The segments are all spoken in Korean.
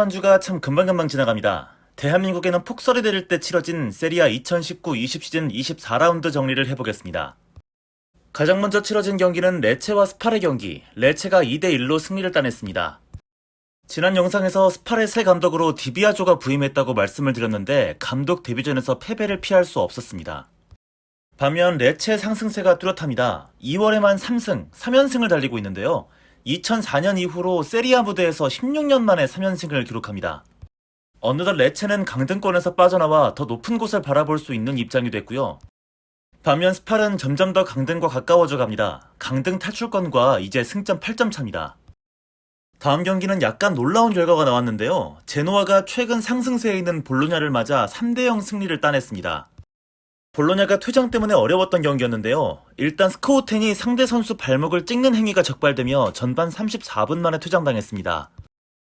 한 주가 참 금방금방 지나갑니다. 대한민국에는 폭설이 내릴 때 치러진 세리아 2019-20 시즌 24라운드 정리를 해보겠습니다. 가장 먼저 치러진 경기는 레체와 스팔의 경기, 레체가 2대1로 승리를 따냈습니다. 지난 영상에서 스팔의 새 감독으로 디비아조가 부임했다고 말씀을 드렸는데 감독 데뷔전에서 패배를 피할 수 없었습니다. 반면 레체 상승세가 뚜렷합니다. 2월에만 3승, 3연승을 달리고 있는데요. 2004년 이후로 세리아 무대에서 16년 만에 3연승을 기록합니다. 어느덧 레체는 강등권에서 빠져나와 더 높은 곳을 바라볼 수 있는 입장이 됐고요. 반면 스팔은 점점 더 강등과 가까워져 갑니다. 강등 탈출권과 이제 승점 8점 차입니다. 다음 경기는 약간 놀라운 결과가 나왔는데요. 제노아가 최근 상승세에 있는 볼로냐를 맞아 3대0 승리를 따냈습니다. 볼로냐가 퇴장 때문에 어려웠던 경기였는데요. 일단 스코우텐이 상대 선수 발목을 찍는 행위가 적발되며 전반 34분 만에 퇴장당했습니다.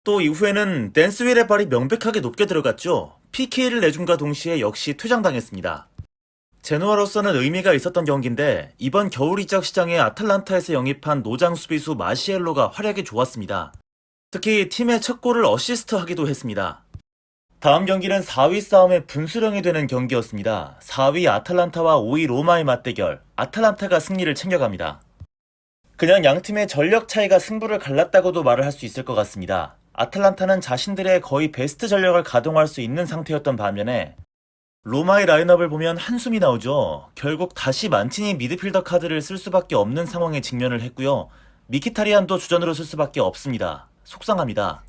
또 이후에는 댄스윌의 발이 명백하게 높게 들어갔죠. PK를 내준과 동시에 역시 퇴장당했습니다. 제노아로서는 의미가 있었던 경기인데 이번 겨울 이적 시장에 아탈란타에서 영입한 노장 수비수 마시엘로가 활약이 좋았습니다. 특히 팀의 첫 골을 어시스트하기도 했습니다. 다음 경기는 4위 싸움의 분수령이 되는 경기였습니다. 4위 아탈란타와 5위 로마의 맞대결, 아탈란타가 승리를 챙겨갑니다. 그냥 양팀의 전력 차이가 승부를 갈랐다고도 말을 할 수 있을 것 같습니다. 아탈란타는 자신들의 거의 베스트 전력을 가동할 수 있는 상태였던 반면에 로마의 라인업을 보면 한숨이 나오죠. 결국 다시 만치니 미드필더 카드를 쓸 수밖에 없는 상황에 직면을 했고요. 미키타리안도 주전으로 쓸 수밖에 없습니다. 속상합니다.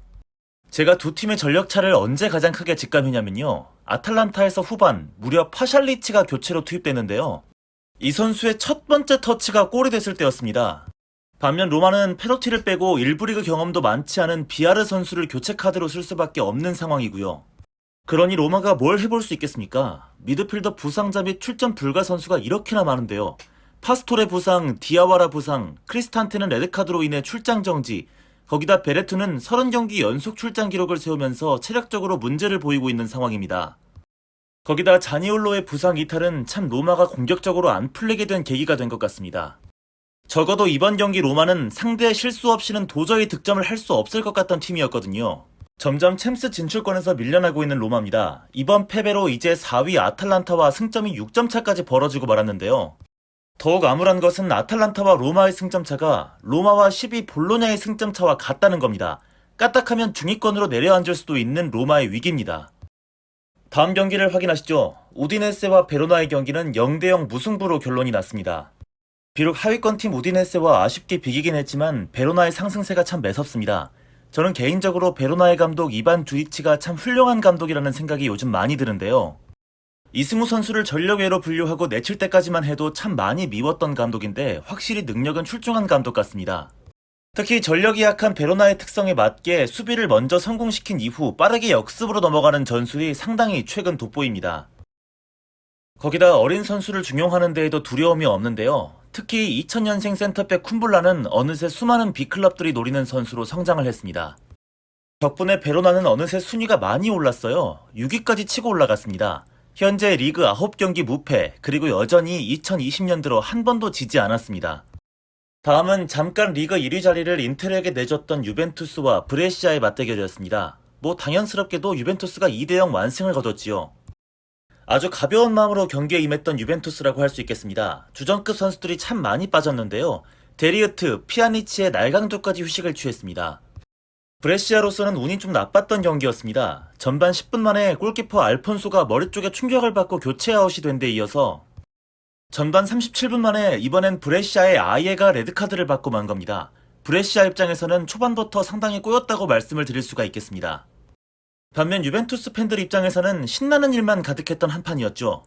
제가 두 팀의 전력차를 언제 가장 크게 직감했냐면요. 아탈란타에서 후반 무려 파샬리치가 교체로 투입됐는데요. 이 선수의 첫 번째 터치가 골이 됐을 때였습니다. 반면 로마는 페널티를 빼고 1부 리그 경험도 많지 않은 비아르 선수를 교체 카드로 쓸 수밖에 없는 상황이고요. 그러니 로마가 뭘 해볼 수 있겠습니까? 미드필더 부상자 및 출전 불가 선수가 이렇게나 많은데요. 파스토레 부상, 디아와라 부상, 크리스탄테는 레드카드로 인해 출장 정지, 거기다 베레투는 30경기 연속 출장 기록을 세우면서 체력적으로 문제를 보이고 있는 상황입니다. 거기다 자니올로의 부상 이탈은 참 로마가 공격적으로 안 풀리게 된 계기가 된 것 같습니다. 적어도 이번 경기 로마는 상대의 실수 없이는 도저히 득점을 할 수 없을 것 같던 팀이었거든요. 점점 챔스 진출권에서 밀려나고 있는 로마입니다. 이번 패배로 이제 4위 아탈란타와 승점이 6점 차까지 벌어지고 말았는데요. 더욱 암울한 것은 아탈란타와 로마의 승점차가 로마와 10위 볼로냐의 승점차와 같다는 겁니다. 까딱하면 중위권으로 내려앉을 수도 있는 로마의 위기입니다. 다음 경기를 확인하시죠. 우디네세와 베로나의 경기는 0대0 무승부로 결론이 났습니다. 비록 하위권 팀 우디네세와 아쉽게 비기긴 했지만 베로나의 상승세가 참 매섭습니다. 저는 개인적으로 베로나의 감독 이반 주이치가 참 훌륭한 감독이라는 생각이 요즘 많이 드는데요. 이승우 선수를 전력외로 분류하고 내칠 때까지만 해도 참 많이 미웠던 감독인데 확실히 능력은 출중한 감독 같습니다. 특히 전력이 약한 베로나의 특성에 맞게 수비를 먼저 성공시킨 이후 빠르게 역습으로 넘어가는 전술이 상당히 최근 돋보입니다. 거기다 어린 선수를 중용하는 데에도 두려움이 없는데요. 특히 2000년생 센터백 쿰불라는 어느새 수많은 B클럽들이 노리는 선수로 성장을 했습니다. 덕분에 베로나는 어느새 순위가 많이 올랐어요. 6위까지 치고 올라갔습니다. 현재 리그 9경기 무패, 그리고 여전히 2020년 들어 한 번도 지지 않았습니다. 다음은 잠깐 리그 1위 자리를 인테르에게 내줬던 유벤투스와 브레시아의 맞대결이었습니다. 당연스럽게도 유벤투스가 2대0 완승을 거뒀지요. 아주 가벼운 마음으로 경기에 임했던 유벤투스라고 할 수 있겠습니다. 주전급 선수들이 참 많이 빠졌는데요. 데리우트, 피아니치의 날강도까지 휴식을 취했습니다. 브레시아로서는 운이 좀 나빴던 경기였습니다. 전반 10분 만에 골키퍼 알폰소가 머리 쪽에 충격을 받고 교체 아웃이 된 데 이어서 전반 37분 만에 이번엔 브레시아의 아예가 레드카드를 받고 만 겁니다. 브레시아 입장에서는 초반부터 상당히 꼬였다고 말씀을 드릴 수가 있겠습니다. 반면 유벤투스 팬들 입장에서는 신나는 일만 가득했던 한판이었죠.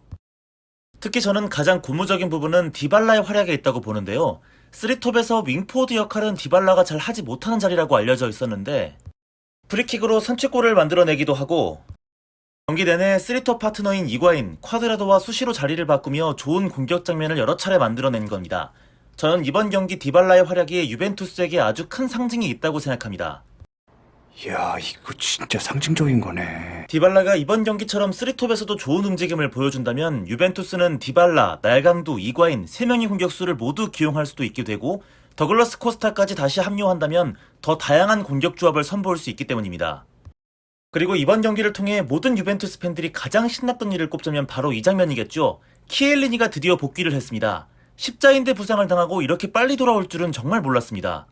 특히 저는 가장 고무적인 부분은 디발라의 활약에 있다고 보는데요. 3톱에서 윙포워드 역할은 디발라가 잘 하지 못하는 자리라고 알려져 있었는데 프리킥으로 선취골을 만들어내기도 하고 경기 내내 3톱 파트너인 이과인, 쿼드라도와 수시로 자리를 바꾸며 좋은 공격 장면을 여러 차례 만들어낸 겁니다. 저는 이번 경기 디발라의 활약이 유벤투스에게 아주 큰 상징이 있다고 생각합니다. 이야, 이거 진짜 상징적인 거네. 디발라가 이번 경기처럼 3톱에서도 좋은 움직임을 보여준다면 유벤투스는 디발라, 날강두, 이과인 3명의 공격수를 모두 기용할 수도 있게 되고 더글라스 코스타까지 다시 합류한다면 더 다양한 공격 조합을 선보일 수 있기 때문입니다. 그리고 이번 경기를 통해 모든 유벤투스 팬들이 가장 신났던 일을 꼽자면 바로 이 장면이겠죠. 키엘리니가 드디어 복귀를 했습니다. 십자인대 부상을 당하고 이렇게 빨리 돌아올 줄은 정말 몰랐습니다.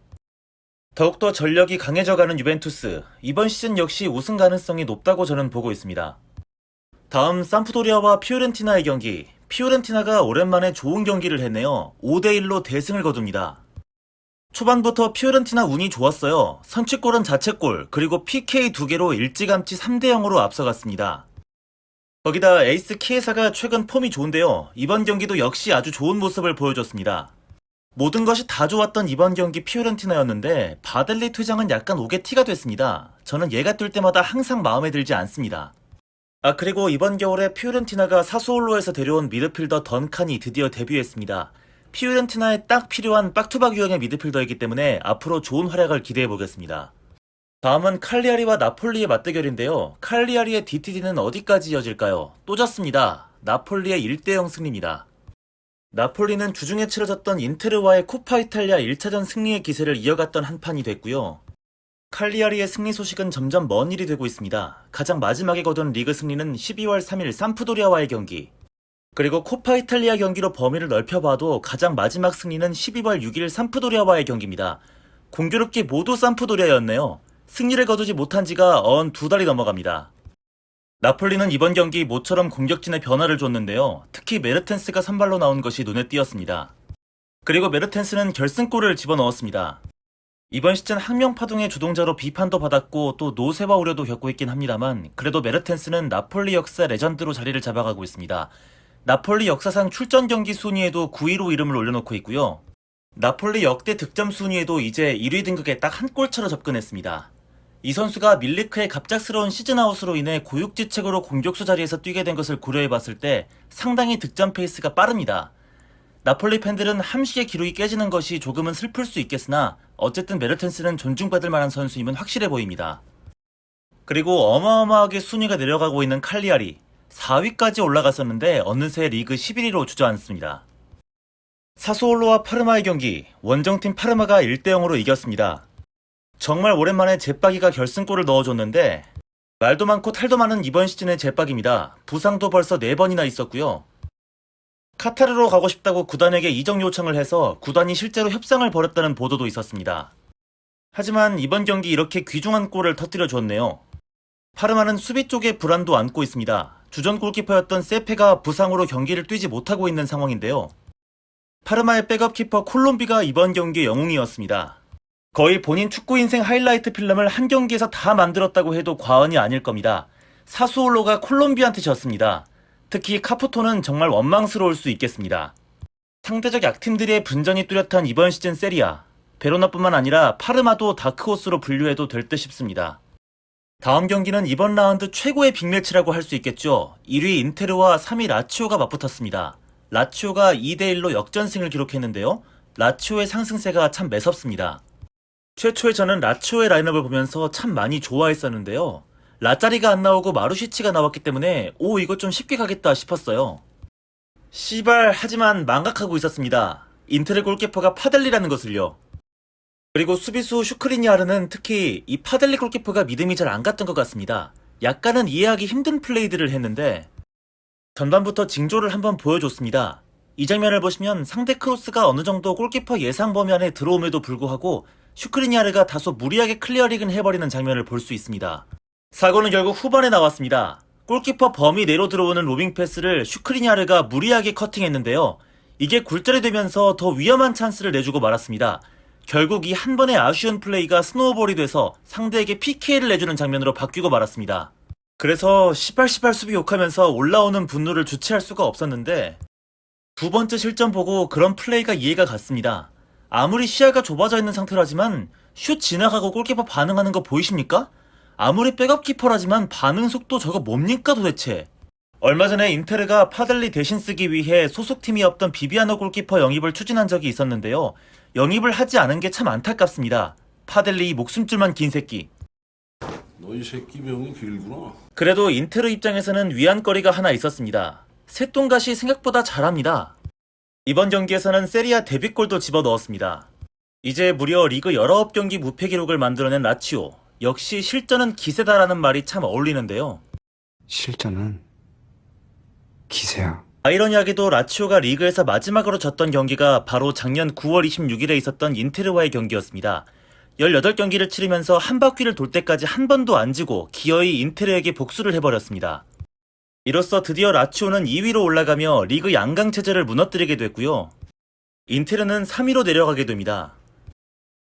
더욱더 전력이 강해져가는 유벤투스, 이번 시즌 역시 우승 가능성이 높다고 저는 보고 있습니다. 다음 삼프도리아와 피오렌티나의 경기, 피오렌티나가 오랜만에 좋은 경기를 했네요. 5대1로 대승을 거둡니다. 초반부터 피오렌티나 운이 좋았어요. 선취골은 자책골, 그리고 PK 2개로 일찌감치 3대0으로 앞서갔습니다. 거기다 에이스 키에사가 최근 폼이 좋은데요. 이번 경기도 역시 아주 좋은 모습을 보여줬습니다. 모든 것이 다 좋았던 이번 경기 피오렌티나였는데 바델리 퇴장은 약간 오게티가 됐습니다. 저는 얘가 뛸 때마다 항상 마음에 들지 않습니다. 그리고 이번 겨울에 피오렌티나가 사수올로에서 데려온 미드필더 던칸이 드디어 데뷔했습니다. 피오렌티나에 딱 필요한 백투박 유형의 미드필더이기 때문에 앞으로 좋은 활약을 기대해보겠습니다. 다음은 칼리아리와 나폴리의 맞대결인데요. 칼리아리의 DTD는 어디까지 이어질까요? 또 졌습니다. 나폴리의 1대0 승리입니다. 나폴리는 주중에 치러졌던 인테르와의 코파 이탈리아 1차전 승리의 기세를 이어갔던 한 판이 됐고요. 칼리아리의 승리 소식은 점점 먼 일이 되고 있습니다. 가장 마지막에 거둔 리그 승리는 12월 3일 삼프도리아와의 경기. 그리고 코파 이탈리아 경기로 범위를 넓혀봐도 가장 마지막 승리는 12월 6일 삼프도리아와의 경기입니다. 공교롭게 모두 삼프도리아였네요. 승리를 거두지 못한 지가 2달이 넘어갑니다. 나폴리는 이번 경기 모처럼 공격진에 변화를 줬는데요. 특히 메르텐스가 선발로 나온 것이 눈에 띄었습니다. 그리고 메르텐스는 결승골을 집어넣었습니다. 이번 시즌 항명파동의 주동자로 비판도 받았고 또 노세화 우려도 겪고 있긴 합니다만 그래도 메르텐스는 나폴리 역사 레전드로 자리를 잡아가고 있습니다. 나폴리 역사상 출전 경기 순위에도 9위로 이름을 올려놓고 있고요. 나폴리 역대 득점 순위에도 이제 1위 등극에 딱 한 골차로 접근했습니다. 이 선수가 밀리크의 갑작스러운 시즌아웃으로 인해 고육지책으로 공격수 자리에서 뛰게 된 것을 고려해봤을 때 상당히 득점 페이스가 빠릅니다. 나폴리 팬들은 함식의 기록이 깨지는 것이 조금은 슬플 수 있겠으나 어쨌든 메르텐스는 존중받을 만한 선수임은 확실해 보입니다. 그리고 어마어마하게 순위가 내려가고 있는 칼리아리 4위까지 올라갔었는데 어느새 리그 11위로 주저앉습니다. 사수올로와 파르마의 경기, 원정팀 파르마가 1대0으로 이겼습니다. 정말 오랜만에 제빠기가 결승골을 넣어줬는데 말도 많고 탈도 많은 이번 시즌의 제빠기입니다. 부상도 벌써 4번이나 있었고요. 카타르로 가고 싶다고 구단에게 이적 요청을 해서 구단이 실제로 협상을 벌였다는 보도도 있었습니다. 하지만 이번 경기 이렇게 귀중한 골을 터뜨려 줬네요. 파르마는 수비 쪽에 불안도 안고 있습니다. 주전 골키퍼였던 세페가 부상으로 경기를 뛰지 못하고 있는 상황인데요. 파르마의 백업 키퍼 콜롬비가 이번 경기의 영웅이었습니다. 거의 본인 축구 인생 하이라이트 필름을 한 경기에서 다 만들었다고 해도 과언이 아닐 겁니다. 사수올로가 콜롬비아한테 졌습니다. 특히 카푸토는 정말 원망스러울 수 있겠습니다. 상대적 약팀들의 분전이 뚜렷한 이번 시즌 세리아. 베로나뿐만 아니라 파르마도 다크호스로 분류해도 될 듯 싶습니다. 다음 경기는 이번 라운드 최고의 빅매치라고 할 수 있겠죠. 1위 인테르와 3위 라치오가 맞붙었습니다. 라치오가 2대1로 역전승을 기록했는데요. 라치오의 상승세가 참 매섭습니다. 최초에 저는 라치오의 라인업을 보면서 참 많이 좋아했었는데요. 라짜리가 안 나오고 마루시치가 나왔기 때문에 이거 좀 쉽게 가겠다 싶었어요. 씨발 하지만 망각하고 있었습니다. 인테르 골키퍼가 파델리라는 것을요. 그리고 수비수 슈크리니아르는 특히 이 파델리 골키퍼가 믿음이 잘 안 갔던 것 같습니다. 약간은 이해하기 힘든 플레이들을 했는데 전반부터 징조를 한번 보여줬습니다. 이 장면을 보시면 상대 크로스가 어느 정도 골키퍼 예상 범위 안에 들어옴에도 불구하고 슈크리니아르가 다소 무리하게 클리어링을 해버리는 장면을 볼 수 있습니다. 사고는 결국 후반에 나왔습니다. 골키퍼 범위 내로 들어오는 로빙 패스를 슈크리니아르가 무리하게 커팅했는데요. 이게 굴절이 되면서 더 위험한 찬스를 내주고 말았습니다. 결국 이 한 번의 아쉬운 플레이가 스노우볼이 돼서 상대에게 PK를 내주는 장면으로 바뀌고 말았습니다. 그래서 시발시발 수비 욕하면서 올라오는 분노를 주체할 수가 없었는데 두 번째 실점 보고 그런 플레이가 이해가 갔습니다. 아무리 시야가 좁아져 있는 상태라지만 슛 지나가고 골키퍼 반응하는 거 보이십니까? 아무리 백업키퍼라지만 반응 속도 저거 뭡니까 도대체? 얼마 전에 인테르가 파델리 대신 쓰기 위해 소속팀이 없던 비비아노 골키퍼 영입을 추진한 적이 있었는데요. 영입을 하지 않은 게 참 안타깝습니다. 파델리 목숨줄만 긴 새끼. 너 이 새끼 병이 길구나. 그래도 인테르 입장에서는 위안거리가 하나 있었습니다. 새똥갓이 생각보다 잘합니다. 이번 경기에서는 세리아 데뷔골도 집어넣었습니다. 이제 무려 리그 19경기 무패 기록을 만들어낸 라치오. 역시 실전은 기세다라는 말이 참 어울리는데요. 실전은 기세야. 아이러니하게도 라치오가 리그에서 마지막으로 졌던 경기가 바로 작년 9월 26일에 있었던 인테르와의 경기였습니다. 18경기를 치르면서 한 바퀴를 돌 때까지 한 번도 안 지고 기어이 인테르에게 복수를 해버렸습니다. 이로써 드디어 라치오는 2위로 올라가며 리그 양강 체제를 무너뜨리게 됐고요. 인테르는 3위로 내려가게 됩니다.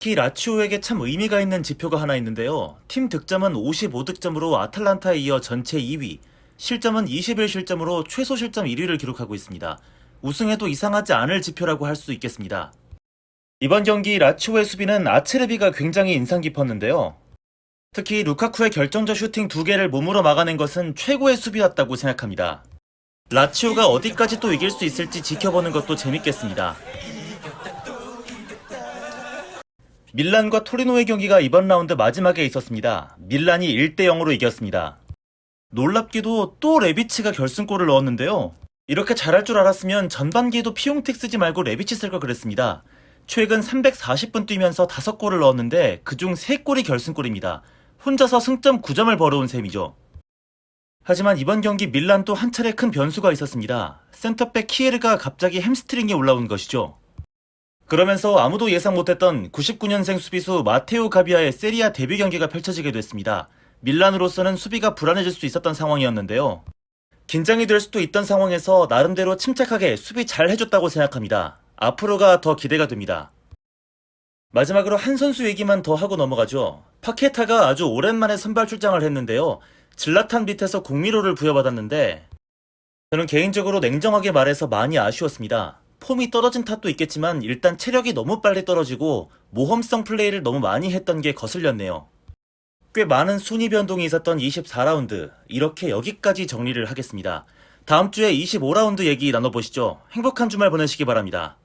특히 라치오에게 참 의미가 있는 지표가 하나 있는데요. 팀 득점은 55득점으로 아탈란타에 이어 전체 2위, 실점은 21실점으로 최소 실점 1위를 기록하고 있습니다. 우승해도 이상하지 않을 지표라고 할 수 있겠습니다. 이번 경기 라치오의 수비는 아체르비가 굉장히 인상 깊었는데요. 특히 루카쿠의 결정적 슈팅 2개를 몸으로 막아낸 것은 최고의 수비였다고 생각합니다. 라치오가 어디까지 또 이길 수 있을지 지켜보는 것도 재밌겠습니다. 밀란과 토리노의 경기가 이번 라운드 마지막에 있었습니다. 밀란이 1대0으로 이겼습니다. 놀랍게도 또 레비치가 결승골을 넣었는데요. 이렇게 잘할 줄 알았으면 전반기에도 피용택 쓰지 말고 레비치 쓸 걸 그랬습니다. 최근 340분 뛰면서 5골을 넣었는데 그중 3골이 결승골입니다. 혼자서 승점 9점을 벌어온 셈이죠. 하지만 이번 경기 밀란 또 한 차례 큰 변수가 있었습니다. 센터백 키에르가 갑자기 햄스트링이 올라온 것이죠. 그러면서 아무도 예상 못했던 99년생 수비수 마테오 가비아의 세리아 데뷔 경기가 펼쳐지게 됐습니다. 밀란으로서는 수비가 불안해질 수 있었던 상황이었는데요. 긴장이 될 수도 있던 상황에서 나름대로 침착하게 수비 잘 해줬다고 생각합니다. 앞으로가 더 기대가 됩니다. 마지막으로 한 선수 얘기만 더 하고 넘어가죠. 파케타가 아주 오랜만에 선발 출장을 했는데요. 질라탄 밑에서 공미로를 부여받았는데 저는 개인적으로 냉정하게 말해서 많이 아쉬웠습니다. 폼이 떨어진 탓도 있겠지만 일단 체력이 너무 빨리 떨어지고 모험성 플레이를 너무 많이 했던 게 거슬렸네요. 꽤 많은 순위 변동이 있었던 24라운드, 이렇게 여기까지 정리를 하겠습니다. 다음 주에 25라운드 얘기 나눠보시죠. 행복한 주말 보내시기 바랍니다.